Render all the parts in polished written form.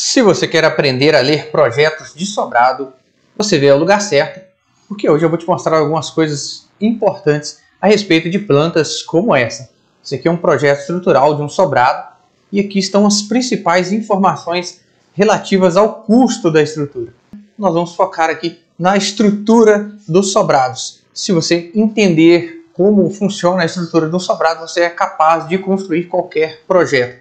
Se você quer aprender a ler projetos de sobrado, você veio ao lugar certo, porque hoje eu vou te mostrar algumas coisas importantes a respeito de plantas como essa. Esse aqui é um projeto estrutural de um sobrado e aqui estão as principais informações relativas ao custo da estrutura. Nós vamos focar aqui na estrutura dos sobrados. Se você entender como funciona a estrutura do sobrado, você é capaz de construir qualquer projeto.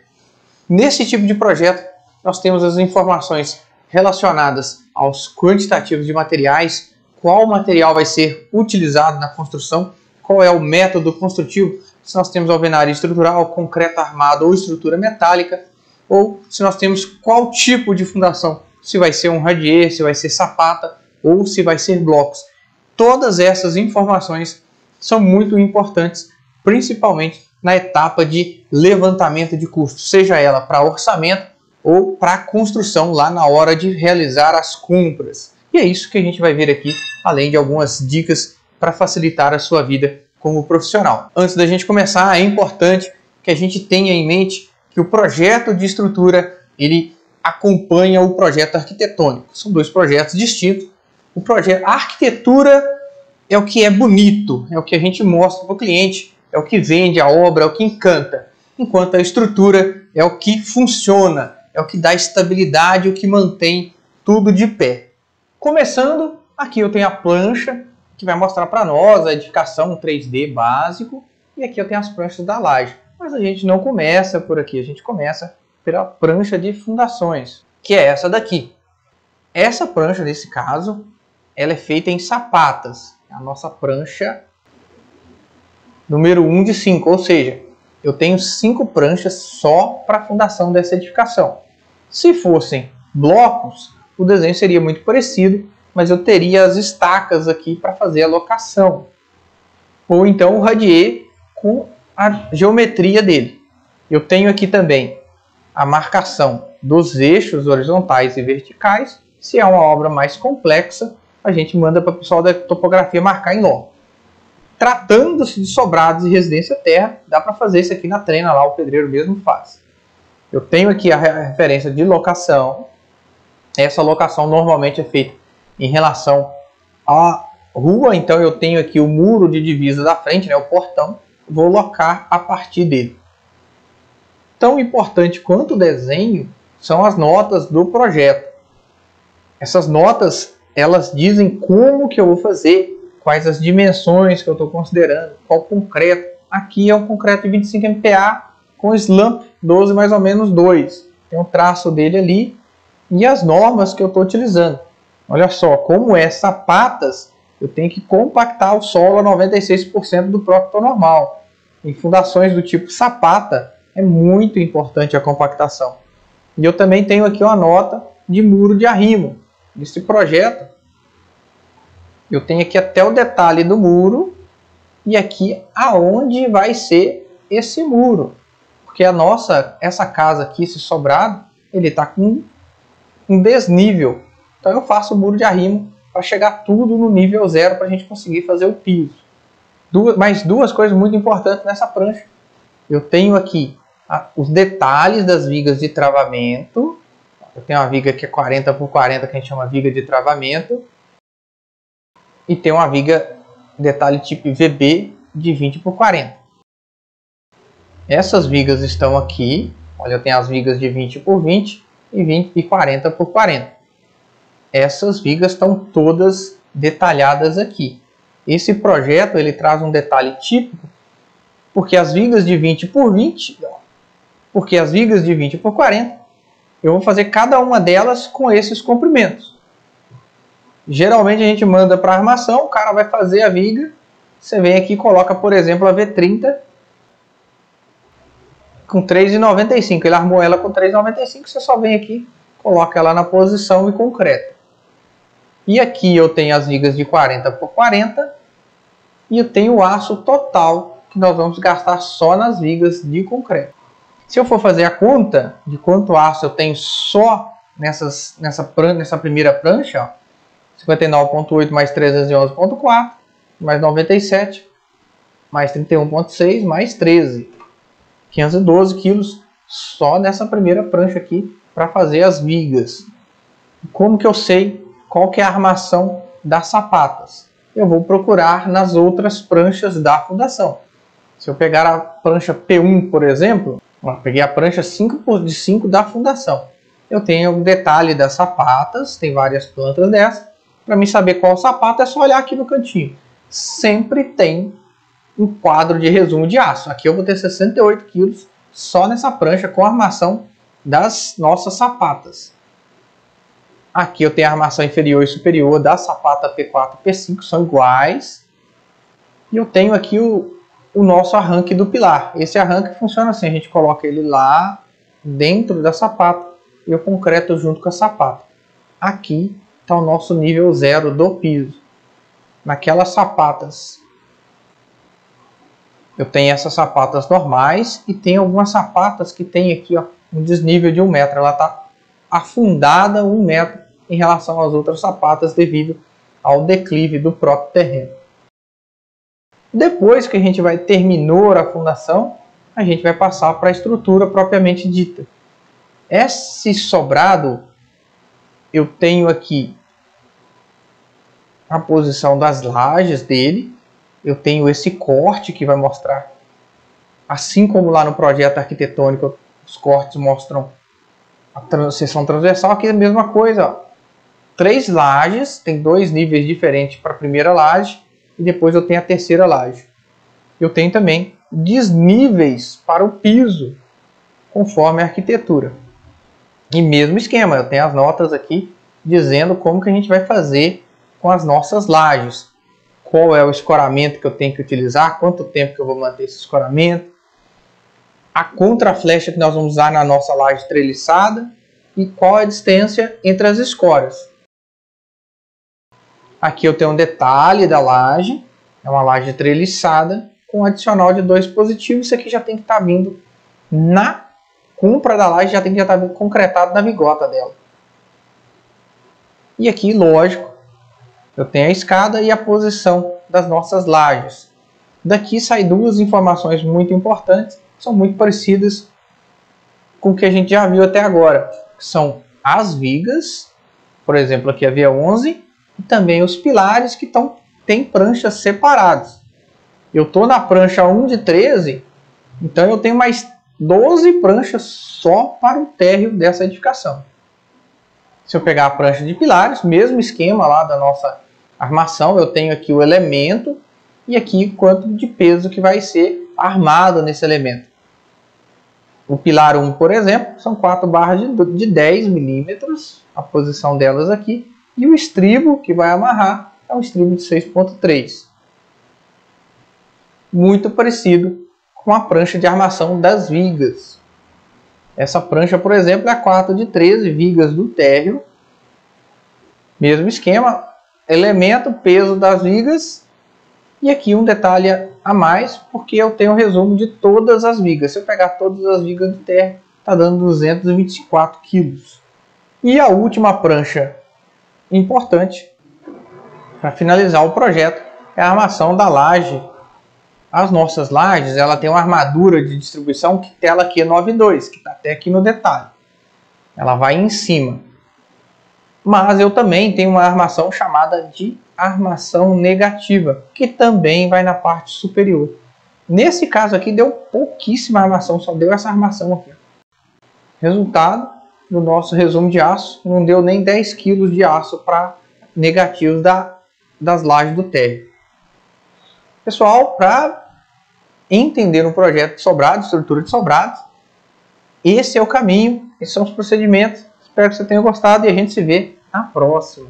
Nesse tipo de projeto, nós temos as informações relacionadas aos quantitativos de materiais, qual material vai ser utilizado na construção, qual é o método construtivo, se nós temos alvenaria estrutural, concreto armado ou estrutura metálica, ou se nós temos qual tipo de fundação, se vai ser um radier, se vai ser sapata ou se vai ser blocos. Todas essas informações são muito importantes, principalmente na etapa de levantamento de custos, seja ela para orçamento ou para construção lá na hora de realizar as compras. E é isso que a gente vai ver aqui, além de algumas dicas para facilitar a sua vida como profissional. Antes da gente começar, é importante que a gente tenha em mente que o projeto de estrutura, ele acompanha o projeto arquitetônico. São dois projetos distintos. A arquitetura é o que é bonito, é o que a gente mostra para o cliente, é o que vende a obra, é o que encanta. Enquanto a estrutura é o que funciona, é o que dá estabilidade, o que mantém tudo de pé. Começando, aqui eu tenho a plancha que vai mostrar para nós a edificação 3D básico, e aqui eu tenho as pranchas da laje. Mas a gente não começa por aqui, a gente começa pela prancha de fundações, que é essa daqui. Essa prancha, nesse caso, ela é feita em sapatas. A nossa prancha número 1 de 5, ou seja, eu tenho 5 pranchas só para a fundação dessa edificação. Se fossem blocos, o desenho seria muito parecido, mas eu teria as estacas aqui para fazer a locação. Ou então o radier com a geometria dele. Eu tenho aqui também a marcação dos eixos horizontais e verticais. Se é uma obra mais complexa, a gente manda para o pessoal da topografia marcar em loco. Tratando-se de sobrados e residência terra, dá para fazer isso aqui na trena, lá o pedreiro mesmo faz. Eu tenho aqui a referência de locação. Essa locação normalmente é feita em relação à rua, então eu tenho aqui o muro de divisa da frente, né, o portão, vou locar a partir dele. Tão importante quanto o desenho são as notas do projeto. Essas notas, elas dizem como que eu vou fazer, quais as dimensões que eu estou considerando, qual concreto. Aqui é um concreto de 25 MPa com slump 12 mais ou menos 2. Tem um traço dele ali e as normas que eu estou utilizando. Olha só, como é sapatas, eu tenho que compactar o solo a 96% do próprio normal. Em fundações do tipo sapata, é muito importante a compactação. E eu também tenho aqui uma nota de muro de arrimo. Nesse projeto, eu tenho aqui até o detalhe do muro e aqui aonde vai ser esse muro. Porque essa casa aqui, esse sobrado, ele está com um desnível. Então eu faço o muro de arrimo para chegar tudo no nível 0 para a gente conseguir fazer o piso. Mais duas coisas muito importantes nessa prancha. Eu tenho aqui os detalhes das vigas de travamento. Eu tenho uma viga que é 40 por 40, que a gente chama viga de travamento. E tem uma viga detalhe tipo VB de 20 por 40. Essas vigas estão aqui. Olha, eu tenho as vigas de 20 por 20 e 40 por 40. Essas vigas estão todas detalhadas aqui. Esse projeto ele traz um detalhe típico, porque as vigas de 20 por 20, porque as vigas de 20 por 40, eu vou fazer cada uma delas com esses comprimentos. Geralmente a gente manda para a armação, o cara vai fazer a viga, você vem aqui e coloca, por exemplo, a V30 com 3,95. Ele armou ela com 3,95, você só vem aqui, coloca ela na posição e concreta. E aqui eu tenho as vigas de 40 por 40 e eu tenho o aço total que nós vamos gastar só nas vigas de concreto. Se eu for fazer a conta de quanto aço eu tenho só nessa primeira prancha, ó, 59,8 mais 311,4, mais 97, mais 31,6, mais 13. 512 quilos só nessa primeira prancha aqui para fazer as vigas. Como que eu sei qual que é a armação das sapatas? Eu vou procurar nas outras pranchas da fundação. Se eu pegar a prancha P1, por exemplo, peguei a prancha 5x5 da fundação. Eu tenho o detalhe das sapatas, tem várias plantas dessas. Para mim saber qual sapato é só olhar aqui no cantinho. Sempre tem um quadro de resumo de aço. Aqui eu vou ter 68 kg só nessa prancha com a armação das nossas sapatas. Aqui eu tenho a armação inferior e superior da sapata P4 e P5, são iguais. E eu tenho aqui o nosso arranque do pilar. Esse arranque funciona assim, a gente coloca ele lá dentro da sapata e eu concreto junto com a sapata. Aqui está o nosso nível 0 do piso. Naquelas sapatas, eu tenho essas sapatas normais e tem algumas sapatas que tem aqui ó, um desnível de 1 metro. Ela está afundada 1 metro em relação às outras sapatas devido ao declive do próprio terreno. Depois que a gente terminou a fundação, a gente vai passar para a estrutura propriamente dita. Esse sobrado, eu tenho aqui a posição das lajes dele. Eu tenho esse corte que vai mostrar, assim como lá no projeto arquitetônico, os cortes mostram a seção transversal. Aqui é a mesma coisa, ó. 3 lajes, tem 2 níveis diferentes para a primeira laje e depois eu tenho a terceira laje. Eu tenho também desníveis para o piso, conforme a arquitetura. E mesmo esquema, eu tenho as notas aqui dizendo como que a gente vai fazer com as nossas lajes. Qual é o escoramento que eu tenho que utilizar, quanto tempo que eu vou manter esse escoramento, a contraflecha que nós vamos usar na nossa laje treliçada e qual a distância entre as escoras. Aqui eu tenho um detalhe da laje, é uma laje treliçada com adicional de 2 positivos. Isso aqui já tem que estar vindo na compra da laje, já tem que estar concretado na bigota dela. E aqui, lógico, eu tenho a escada e a posição das nossas lajes. Daqui saem 2 informações muito importantes, que são muito parecidas com o que a gente já viu até agora. São as vigas, por exemplo, aqui a via 11, e também os pilares que têm pranchas separadas. Eu estou na prancha 1 de 13, então eu tenho mais 12 pranchas só para o térreo dessa edificação. Se eu pegar a prancha de pilares, mesmo esquema lá da nossa armação, eu tenho aqui o elemento e aqui quanto de peso que vai ser armado nesse elemento. O pilar 1, por exemplo, são 4 barras de 10 milímetros, a posição delas aqui, e o estribo que vai amarrar é um estribo de 6,3. Muito parecido com a prancha de armação das vigas. Essa prancha, por exemplo, é a 4 de 13 vigas do térreo. Mesmo esquema, elemento, peso das vigas. E aqui um detalhe a mais, porque eu tenho o resumo de todas as vigas. Se eu pegar todas as vigas do térreo, está dando 224 kg. E a última prancha importante para finalizar o projeto é a armação da laje. As nossas lajes, ela tem uma armadura de distribuição que tela aqui é 9,2, que está até aqui no detalhe. Ela vai em cima. Mas eu também tenho uma armação chamada de armação negativa, que também vai na parte superior. Nesse caso aqui deu pouquíssima armação, só deu essa armação aqui. Resultado do nosso resumo de aço, não deu nem 10 kg de aço para negativos das lajes do térreo. Pessoal, para entender um projeto de sobrado, estrutura de sobrados, esse é o caminho, esses são os procedimentos. Espero que você tenha gostado e a gente se vê na próxima.